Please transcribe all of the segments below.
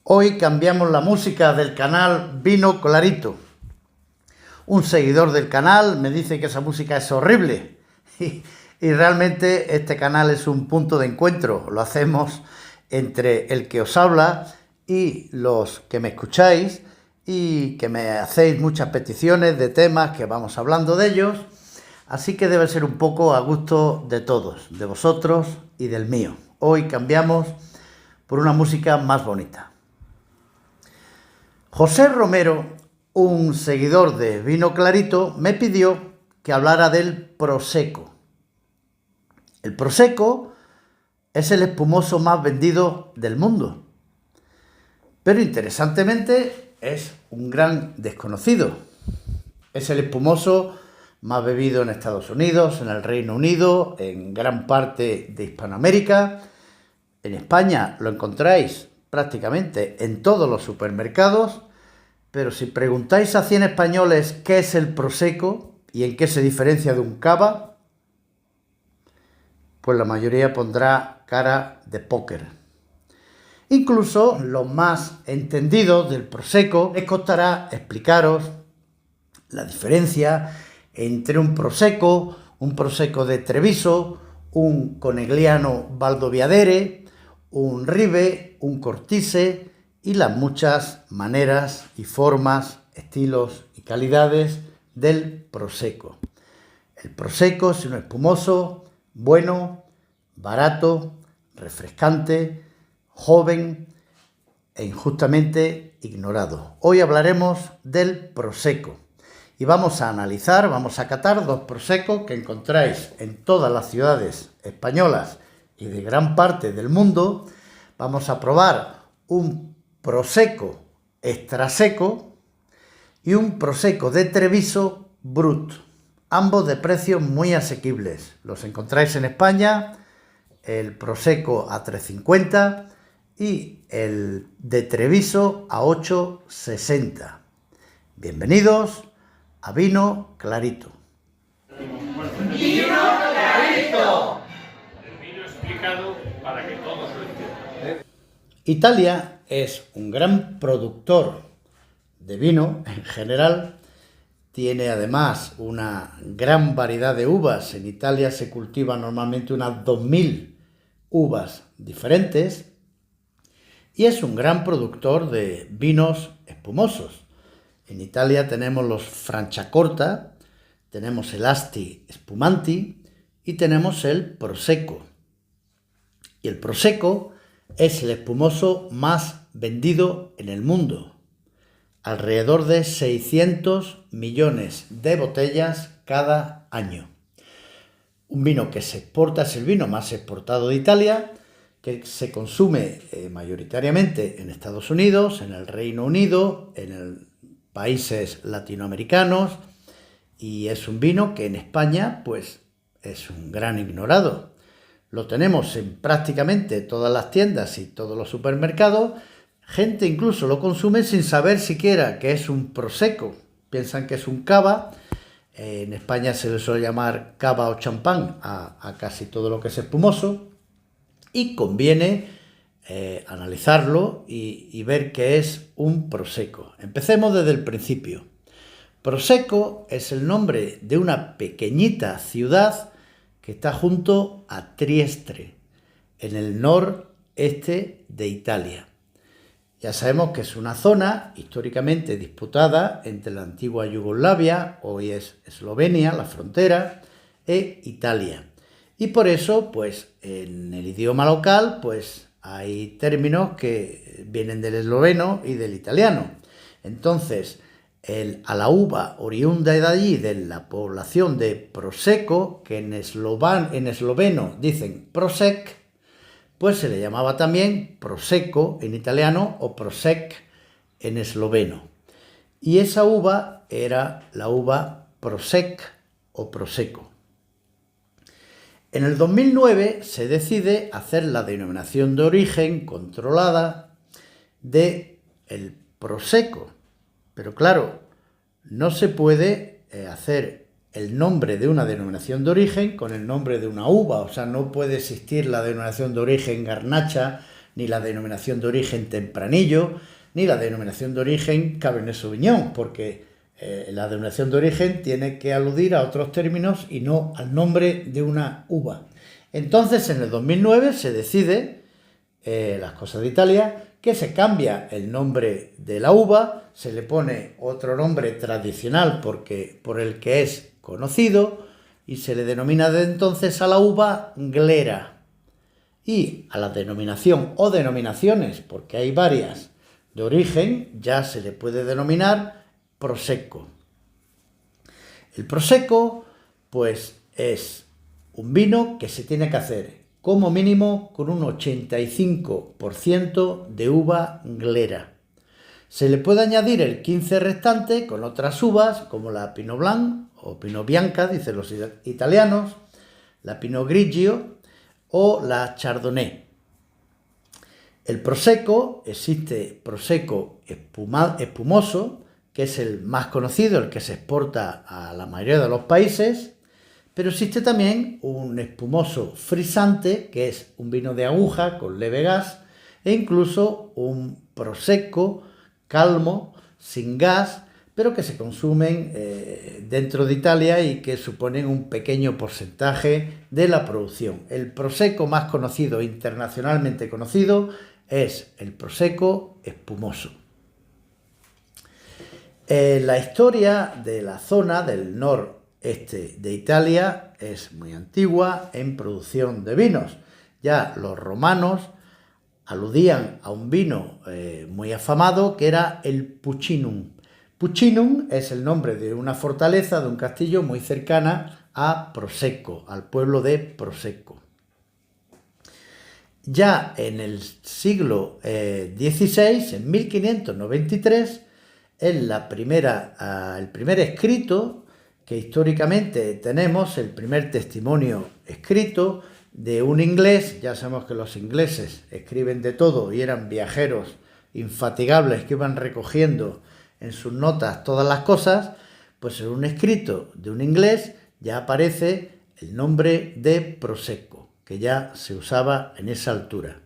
Hoy cambiamos la música del canal Vino Clarito. Un seguidor del canal me dice que esa música es horrible y realmente este canal es un punto de encuentro. Lo hacemos entre el que os habla y los que me escucháis y que me hacéis muchas peticiones de temas que vamos hablando de ellos. Así que debe ser un poco a gusto de todos, de vosotros y del mío. Hoy cambiamos por una música más bonita. José Romero, un seguidor de Vino Clarito, me pidió que hablara del Prosecco. El Prosecco es el espumoso más vendido del mundo, pero interesantemente es un gran desconocido. Es el espumoso más bebido en Estados Unidos, en el Reino Unido, en gran parte de Hispanoamérica. En España lo encontráis prácticamente en todos los supermercados, pero si preguntáis a 100 españoles qué es el Prosecco y en qué se diferencia de un cava, pues la mayoría pondrá cara de póker. Incluso los más entendidos del Prosecco les costará explicaros la diferencia entre un Prosecco de Treviso, un Conegliano Valdobbiadere, un Ribe, un Cortise y las muchas maneras y formas, estilos y calidades del Prosecco. El Prosecco es un espumoso bueno, barato, refrescante, joven e injustamente ignorado. Hoy hablaremos del Prosecco y vamos a analizar, vamos a catar dos Prosecco que encontráis en todas las ciudades españolas y de gran parte del mundo. Vamos a probar un Prosecco extra seco y un Prosecco de Treviso Brut, ambos de precios muy asequibles. Los encontráis en España, el Prosecco a 3,50 y el de Treviso a 8,60. Bienvenidos a Vino Clarito. ¡Vino Clarito! El vino explicado para que todos lo entiendan. Italia es un gran productor de vino en general. Tiene además una gran variedad de uvas. En Italia se cultivan normalmente unas 2000 uvas diferentes y es un gran productor de vinos espumosos. En Italia tenemos los Franciacorta, tenemos el Asti Spumanti y tenemos el Prosecco. Y el Prosecco es el espumoso más vendido en el mundo. Alrededor de 600 millones de botellas cada año. Un vino que se exporta, es el vino más exportado de Italia, que se consume mayoritariamente en Estados Unidos, en el Reino Unido, en países latinoamericanos, y es un vino que en España pues es un gran ignorado. Lo tenemos en prácticamente todas las tiendas y todos los supermercados. Gente incluso lo consume sin saber siquiera que es un Prosecco. Piensan que es un cava. En España se le suele llamar cava o champán a casi todo lo que es espumoso. Y conviene analizarlo y ver qué es un Prosecco. Empecemos desde el principio. Prosecco es el nombre de una pequeñita ciudad que está junto a Trieste, en el noreste de Italia. Ya sabemos que es una zona históricamente disputada entre la antigua Yugoslavia, hoy es Eslovenia, la frontera, e Italia. Y por eso, pues, en el idioma local, pues, hay términos que vienen del esloveno y del italiano. Entonces, a la uva oriunda de allí, de la población de Prosecco, que en esloveno dicen Prosek, pues se le llamaba también Prosecco en italiano o Prosek en esloveno. Y esa uva era la uva Prosek o Prosecco. En el 2009 se decide hacer la denominación de origen controlada del Prosecco. Pero claro, no se puede hacer el nombre de una denominación de origen con el nombre de una uva. O sea, no puede existir la denominación de origen Garnacha, ni la denominación de origen Tempranillo, ni la denominación de origen Cabernet Sauvignon, porque la denominación de origen tiene que aludir a otros términos y no al nombre de una uva. Entonces, en el 2009 se decide, las cosas de Italia, que se cambia el nombre de la uva, se le pone otro nombre tradicional por el que es conocido y se le denomina de entonces a la uva glera. Y a la denominación o denominaciones, porque hay varias de origen, ya se le puede denominar Prosecco. El Prosecco, pues, es un vino que se tiene que hacer como mínimo con un 85% de uva glera. Se le puede añadir el 15% restante con otras uvas como la Pinot Blanc o Pinot Bianca, dicen los italianos, la Pinot Grigio o la Chardonnay. El Prosecco, existe Prosecco espumoso, que es el más conocido, el que se exporta a la mayoría de los países, pero existe también un espumoso frisante, que es un vino de aguja con leve gas, e incluso un Prosecco calmo, sin gas, pero que se consumen dentro de Italia y que suponen un pequeño porcentaje de la producción. El Prosecco más conocido, internacionalmente conocido, es el Prosecco espumoso. La historia de la zona del noreste de Italia es muy antigua en producción de vinos. Ya los romanos aludían a un vino muy afamado que era el Puccinum. Puccinum es el nombre de una fortaleza, de un castillo muy cercana a Prosecco, al pueblo de Prosecco. Ya en el siglo XVI, en 1593, es el primer escrito que históricamente tenemos, el primer testimonio escrito de un inglés. Ya sabemos que los ingleses escriben de todo y eran viajeros infatigables que iban recogiendo en sus notas todas las cosas. Pues en un escrito de un inglés ya aparece el nombre de Prosecco, que ya se usaba en esa altura.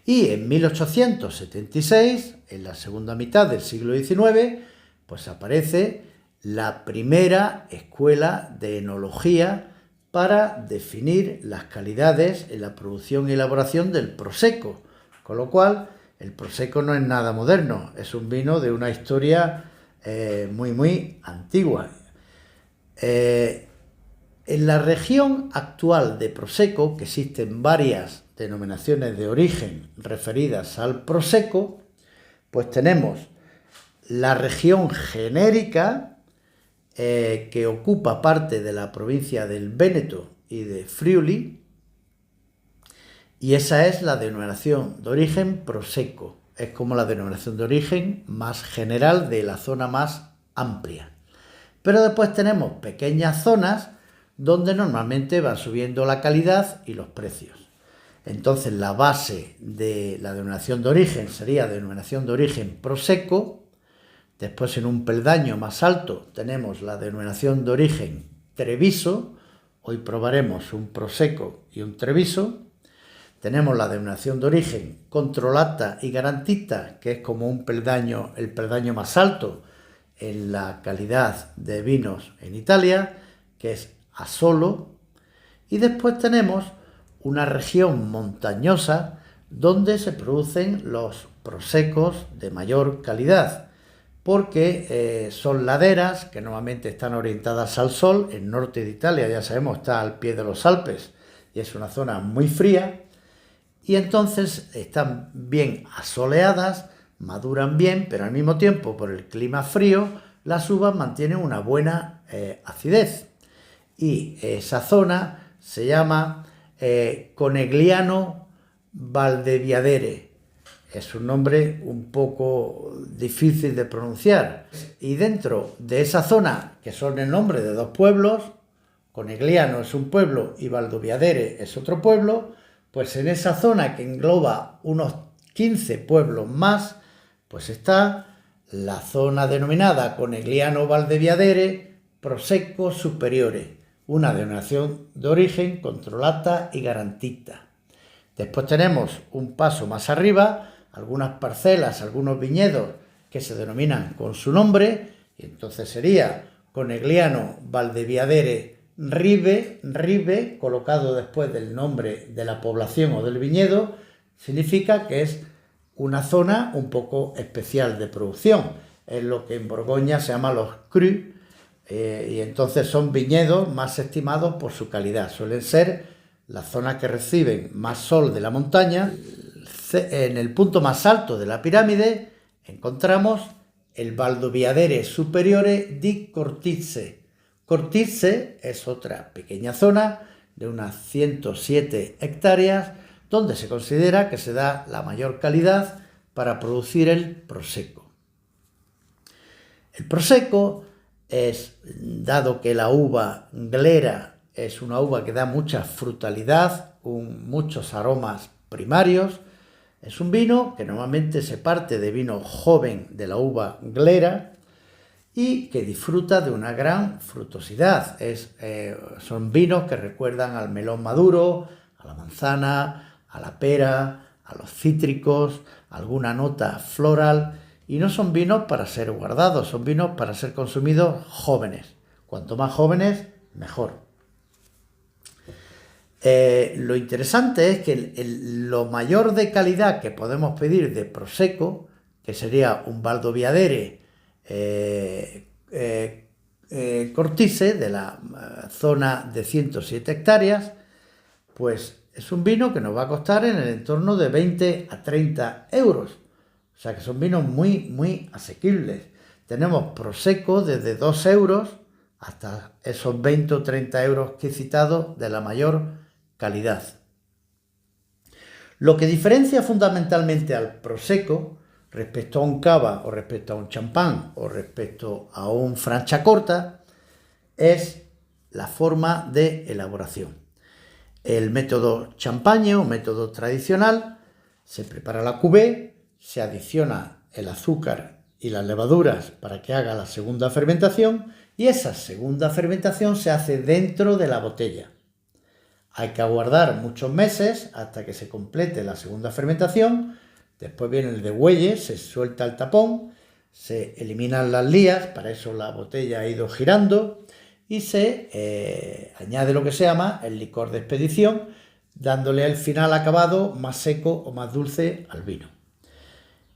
Y en 1876, en la segunda mitad del siglo XIX, pues aparece la primera escuela de enología para definir las calidades en la producción y elaboración del Prosecco. Con lo cual, el Prosecco no es nada moderno, es un vino de una historia muy antigua. En la región actual de Prosecco, que existen varias denominaciones de origen referidas al Prosecco, pues tenemos la región genérica, que ocupa parte de la provincia del Véneto y de Friuli, y esa es la denominación de origen Prosecco. Es como la denominación de origen más general de la zona más amplia. Pero después tenemos pequeñas zonas donde normalmente va subiendo la calidad y los precios. Entonces la base de la denominación de origen sería denominación de origen Prosecco. Después, en un peldaño más alto, tenemos la denominación de origen Treviso. Hoy probaremos un Prosecco y un Treviso. Tenemos la denominación de origen Controlata y Garantita, que es como el peldaño más alto en la calidad de vinos en Italia, que es Asolo. Y después tenemos una región montañosa donde se producen los Proseccos de mayor calidad, porque son laderas que normalmente están orientadas al sol. El norte de Italia, ya sabemos, está al pie de los Alpes y es una zona muy fría, y entonces están bien asoleadas, maduran bien, pero al mismo tiempo, por el clima frío, las uvas mantienen una buena acidez. Y esa zona se llama Conegliano Valdeviadere. Es un nombre un poco difícil de pronunciar. Y dentro de esa zona, que son el nombre de dos pueblos, Conegliano es un pueblo y Valdoviadere es otro pueblo, pues en esa zona que engloba unos 15 pueblos más, pues está la zona denominada Conegliano Valdeviadere Prosecco Superiore, una denominación de origen controlata y garantita. Después tenemos un paso más arriba, algunas parcelas, algunos viñedos que se denominan con su nombre, y entonces sería Conegliano Valdeviadere Rive, colocado después del nombre de la población o del viñedo, significa que es una zona un poco especial de producción. Es lo que en Borgoña se llama los crus, y entonces son viñedos más estimados por su calidad. Suelen ser las zonas que reciben más sol de la montaña. En el punto más alto de la pirámide encontramos el Valdoviadere Superiore di Cortizze. Cortizze es otra pequeña zona de unas 107 hectáreas donde se considera que se da la mayor calidad para producir el Prosecco. El Prosecco es, dado que la uva glera es una uva que da mucha frutalidad, muchos aromas primarios, es un vino que normalmente se parte de vino joven de la uva glera y que disfruta de una gran frutosidad. Son vinos que recuerdan al melón maduro, a la manzana, a la pera, a los cítricos, alguna nota floral, y no son vinos para ser guardados, son vinos para ser consumidos jóvenes. Cuanto más jóvenes, mejor. Lo interesante es que lo mayor de calidad que podemos pedir de Prosecco, que sería un Valdoviadere Cortizze, de la zona de 107 hectáreas, pues es un vino que nos va a costar en el entorno de 20 a 30 euros. O sea que son vinos muy, muy asequibles. Tenemos Prosecco desde 2 euros hasta esos 20 o 30 euros que he citado de la mayor calidad. Lo que diferencia fundamentalmente al Prosecco respecto a un cava o respecto a un champán o respecto a un Franciacorta es la forma de elaboración. El método champagne o método tradicional, se prepara la cuvée, se adiciona el azúcar y las levaduras para que haga la segunda fermentación, y esa segunda fermentación se hace dentro de la botella. Hay que aguardar muchos meses hasta que se complete la segunda fermentación. Después viene el degüelle, se suelta el tapón, se eliminan las lías, para eso la botella ha ido girando, y se añade lo que se llama el licor de expedición, dándole el final acabado más seco o más dulce al vino.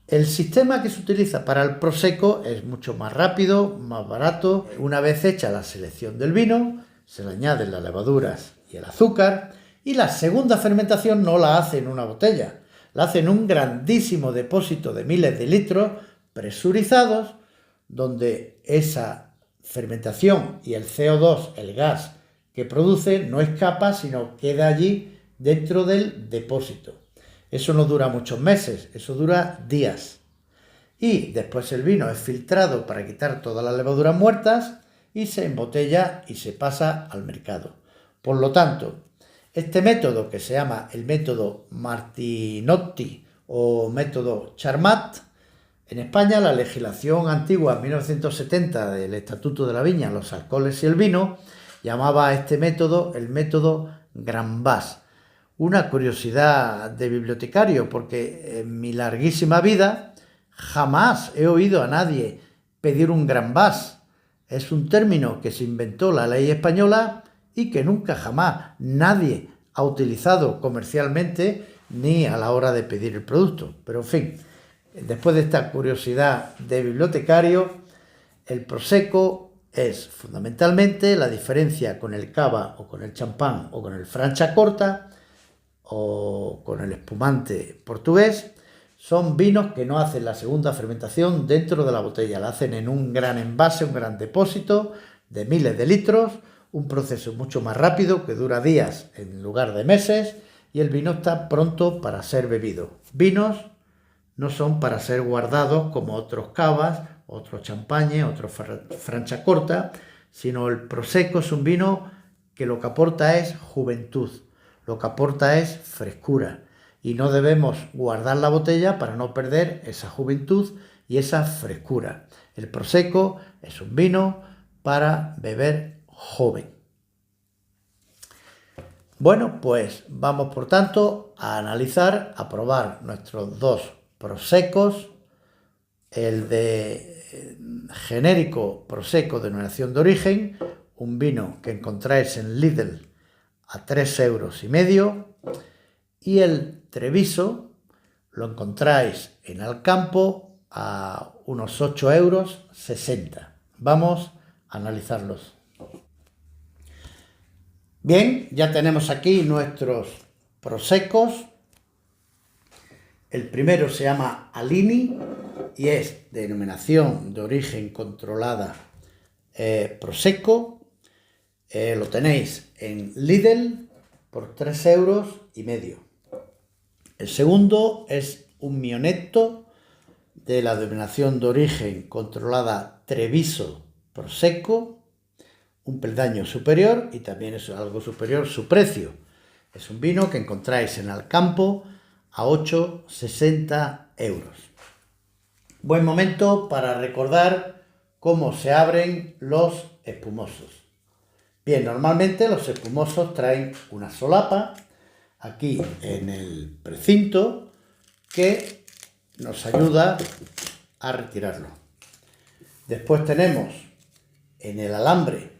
El sistema que se utiliza para el Prosecco es mucho más rápido, más barato. Una vez hecha la selección del vino, se le añaden las levaduras y el azúcar, y la segunda fermentación no la hace en una botella, la hace en un grandísimo depósito de miles de litros presurizados, donde esa fermentación y el CO2, el gas que produce, no escapa, sino queda allí dentro del depósito. Eso no dura muchos meses, eso dura días. Y después el vino es filtrado para quitar todas las levaduras muertas y se embotella y se pasa al mercado. Por lo tanto, este método, que se llama el método Martinotti o método Charmat, en España la legislación antigua 1970 del Estatuto de la Viña, los alcoholes y el vino, llamaba a este método el método Granbas. Una curiosidad de bibliotecario, porque en mi larguísima vida jamás he oído a nadie pedir un Granbas. Es un término que se inventó la ley española y que nunca jamás nadie ha utilizado comercialmente ni a la hora de pedir el producto. Pero en fin, después de esta curiosidad de bibliotecario, el Prosecco es fundamentalmente la diferencia con el cava o con el champán o con el Franciacorta o con el espumante portugués. son vinos que no hacen la segunda fermentación dentro de la botella, la hacen en un gran envase, un gran depósito de miles de litros, un proceso mucho más rápido que dura días en lugar de meses y el vino está pronto para ser bebido. Vinos no son para ser guardados como otros cavas, otros champañes, otros Franciacorta, sino el Prosecco es un vino que lo que aporta es juventud, lo que aporta es frescura y no debemos guardar la botella para no perder esa juventud y esa frescura. El Prosecco es un vino para beber joven. Bueno, pues vamos por tanto a analizar, a probar nuestros dos Proseccos, el de genérico Prosecco denominación de origen, un vino que encontráis en Lidl a 3,5 € y el Treviso lo encontráis en Alcampo a unos 8,60 €. Vamos a analizarlos. Bien, ya tenemos aquí nuestros Proseccos. El primero se llama Alini y es denominación de origen controlada Prosecco. Lo tenéis en Lidl por 3,5 €. El segundo es un Mionetto de la denominación de origen controlada Treviso Prosecco, un peldaño superior y también es algo superior su precio. Es un vino que encontráis en Alcampo a 8,60 €. Buen momento para recordar cómo se abren los espumosos. Bien, normalmente los espumosos traen una solapa aquí en el precinto que nos ayuda a retirarlo. Después tenemos en el alambre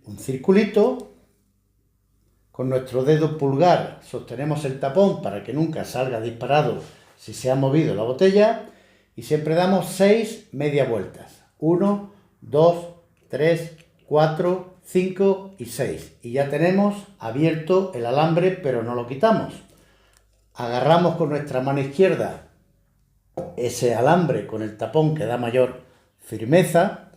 un circulito. Con nuestro dedo pulgar sostenemos el tapón para que nunca salga disparado si se ha movido la botella y siempre damos 6 media vueltas. 1, 2, 3, 4, 5 y 6. Y ya tenemos abierto el alambre, pero no lo quitamos. Agarramos con nuestra mano izquierda ese alambre con el tapón que da mayor firmeza.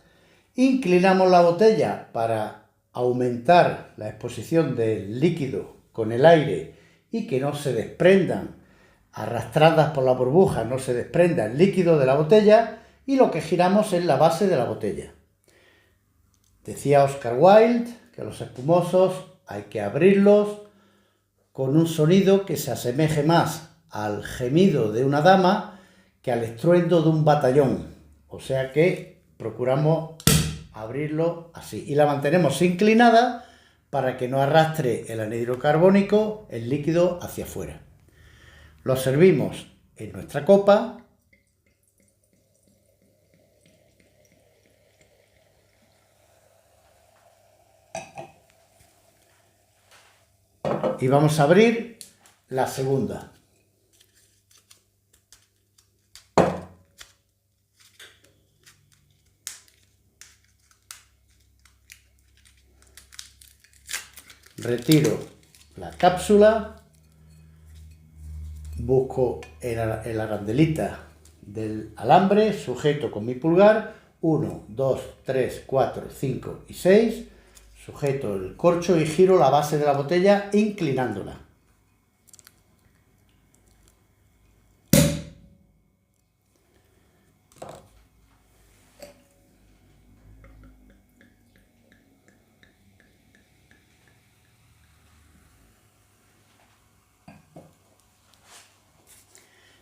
Inclinamos la botella para aumentar la exposición del líquido con el aire y que no se desprendan, arrastradas por la burbuja, no se desprenda el líquido de la botella y lo que giramos es la base de la botella. Decía Oscar Wilde que los espumosos hay que abrirlos con un sonido que se asemeje más al gemido de una dama que al estruendo de un batallón. O sea que procuramos abrirlo así y la mantenemos inclinada para que no arrastre el anhídrido carbónico, el líquido, hacia afuera. Lo servimos en nuestra copa y vamos a abrir la segunda. Retiro la cápsula, busco el arandelita del alambre, sujeto con mi pulgar, 1, 2, 3, 4, 5 y 6, sujeto el corcho y giro la base de la botella inclinándola.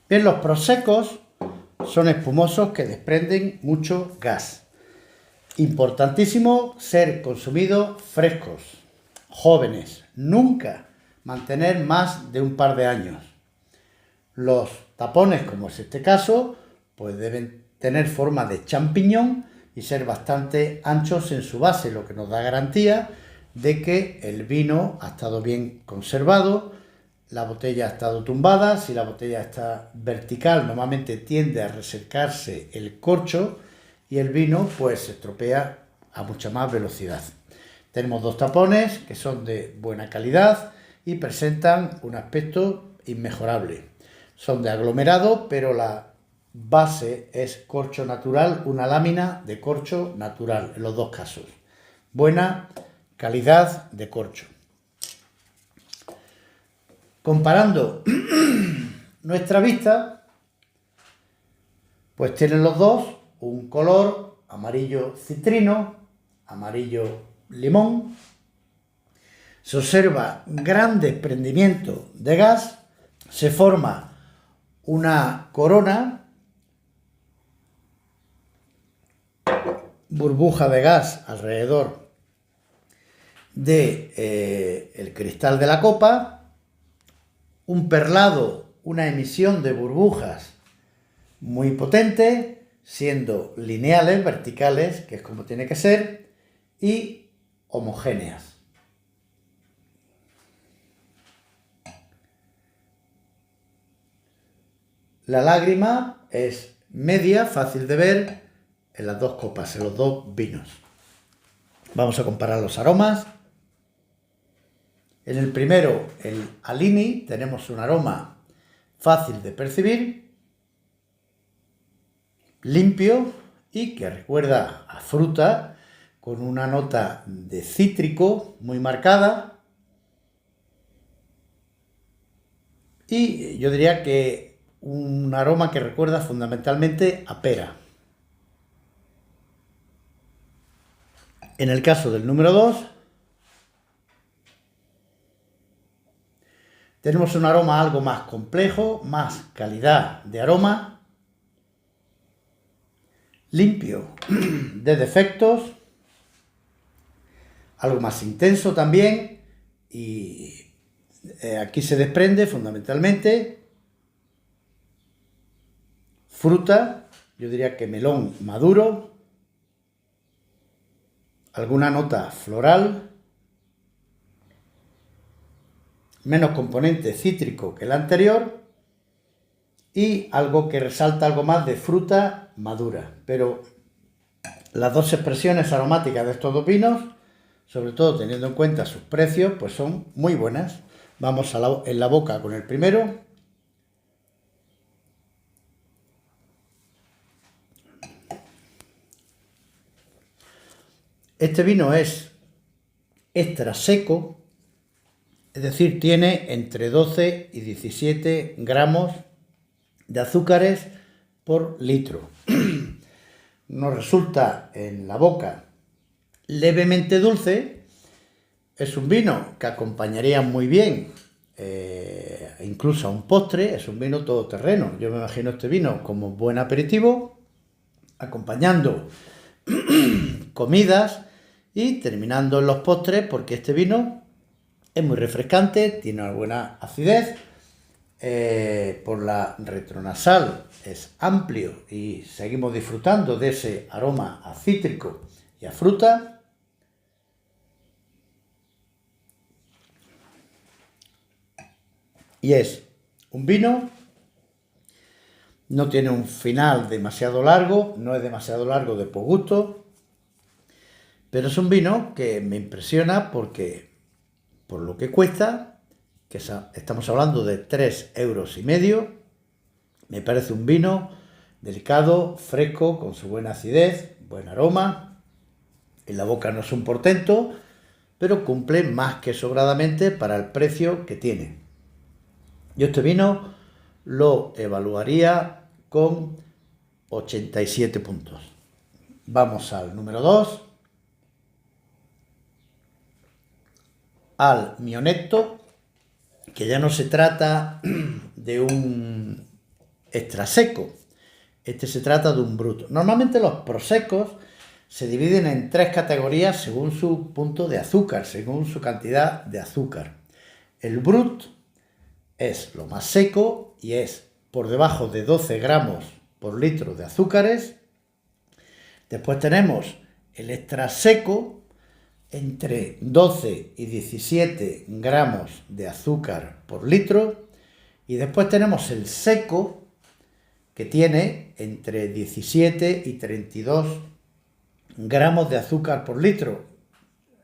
Bien, los proseccos son espumosos que desprenden mucho gas. Importantísimo ser consumidos frescos, jóvenes, nunca mantener más de un par de años. Los tapones, como es este caso, pues deben tener forma de champiñón y ser bastante anchos en su base, lo que nos da garantía de que el vino ha estado bien conservado. La botella ha estado tumbada, si la botella está vertical normalmente tiende a resecarse el corcho y el vino pues se estropea a mucha más velocidad. Tenemos dos tapones que son de buena calidad y presentan un aspecto inmejorable. son de aglomerado, pero la base es corcho natural, una lámina de corcho natural, en los dos casos. Buena calidad de corcho. Comparando nuestra vista, pues tienen los dos un color amarillo citrino, amarillo limón. Se observa gran desprendimiento de gas, se forma una corona, burbuja de gas alrededor de el cristal de la copa, un perlado, una emisión de burbujas muy potente, siendo lineales, verticales, que es como tiene que ser, y homogéneas. La lágrima es media, fácil de ver, en las dos copas, en los dos vinos. Vamos a comparar los aromas. En el primero, el Alini, tenemos un aroma fácil de percibir, limpio y que recuerda a fruta, con una nota de cítrico muy marcada. Y yo diría que un aroma que recuerda fundamentalmente a pera. En el caso del número 2, tenemos un aroma algo más complejo, más calidad de aroma, limpio de defectos, algo más intenso también, y aquí se desprende fundamentalmente fruta, yo diría que melón maduro, alguna nota floral, menos componente cítrico que el anterior y algo que resalta algo más de fruta madura. Pero las dos expresiones aromáticas de estos dos vinos, sobre todo teniendo en cuenta sus precios, pues son muy buenas. Vamos en la boca con el primero. Este vino es extra seco, es decir, tiene entre 12 y 17 gramos de azúcares por litro. Nos resulta en la boca levemente dulce. Es un vino que acompañaría muy bien incluso a un postre. Es un vino todoterreno. Yo me imagino este vino como buen aperitivo, acompañando comidas y terminando en los postres, porque este vino es muy refrescante, tiene una buena acidez, por la retronasal es amplio y seguimos disfrutando de ese aroma a cítrico y a fruta. Y es un vino, no tiene un final demasiado largo, no es demasiado largo de por gusto, pero es un vino que me impresiona porque, por lo que cuesta, que estamos hablando de 3,5 euros, me parece un vino delicado, fresco, con su buena acidez, buen aroma. En la boca no es un portento, pero cumple más que sobradamente para el precio que tiene. Yo este vino lo evaluaría con 87 puntos. Vamos al número 2. Al Mionetto, que ya no se trata de un extra seco, este se trata de un brut. Normalmente los prosecos se dividen en 3 categorías según su punto de azúcar, según su cantidad de azúcar. El brut es lo más seco y es por debajo de 12 gramos por litro de azúcares. Después tenemos el extra seco, entre 12 y 17 gramos de azúcar por litro, y después tenemos el seco, que tiene entre 17 y 32 gramos de azúcar por litro.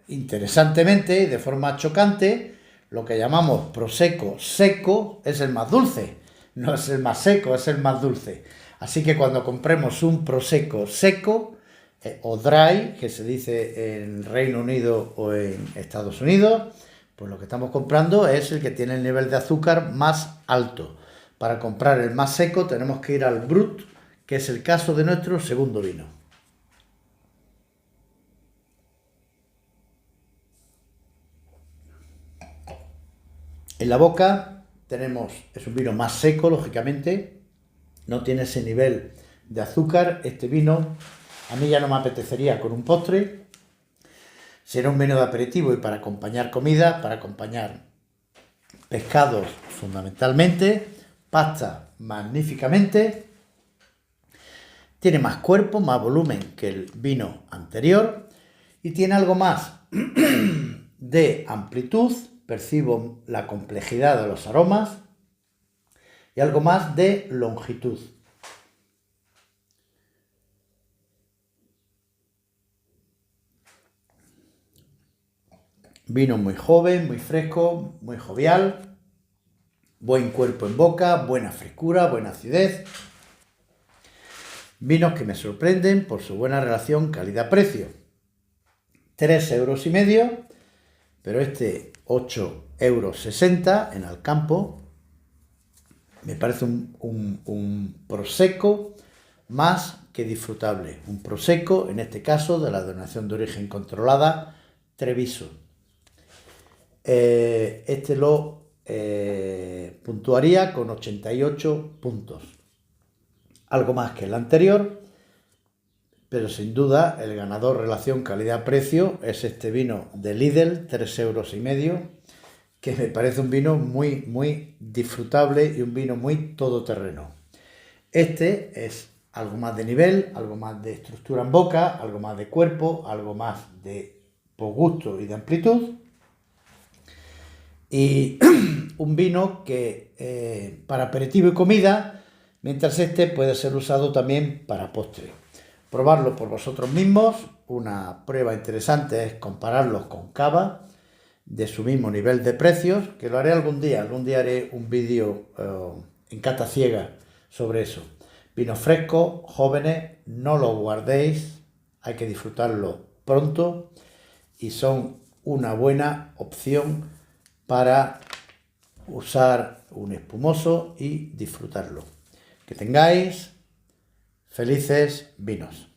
Interesantemente y de forma chocante, lo que llamamos prosecco seco es el más dulce, no es el más seco, es el más dulce. Así que cuando compremos un prosecco seco o dry, que se dice en Reino Unido o en Estados Unidos, pues lo que estamos comprando es el que tiene el nivel de azúcar más alto. Para comprar el más seco tenemos que ir al Brut, que es el caso de nuestro segundo vino. En la boca es un vino más seco, lógicamente, no tiene ese nivel de azúcar. Este vino a mí ya no me apetecería con un postre, será un vino de aperitivo y para acompañar comida, para acompañar pescados fundamentalmente, pasta magníficamente. Tiene más cuerpo, más volumen que el vino anterior y tiene algo más de amplitud, percibo la complejidad de los aromas y algo más de longitud. Vino muy joven, muy fresco, muy jovial, buen cuerpo en boca, buena frescura, buena acidez. Vinos que me sorprenden por su buena relación calidad-precio. 3,5 €, pero este 8,60 € en Alcampo me parece un prosecco más que disfrutable. Un prosecco, en este caso, de la denominación de origen controlada Treviso. Este lo puntuaría con 88 puntos. Algo más que el anterior, pero sin duda el ganador relación calidad-precio es este vino de Lidl, 3,5 €, que me parece un vino muy, muy disfrutable y un vino muy todoterreno. Este es algo más de nivel, algo más de estructura en boca, algo más de cuerpo, algo más de gusto y de amplitud. Y un vino que para aperitivo y comida, mientras este puede ser usado también para postre. Probarlo por vosotros mismos. Una prueba interesante es compararlos con cava de su mismo nivel de precios, que lo haré algún día. Algún día haré un vídeo en cata ciega sobre eso. Vinos frescos, jóvenes, no los guardéis, hay que disfrutarlo pronto y son una buena opción para usar un espumoso y disfrutarlo. Que tengáis felices vinos.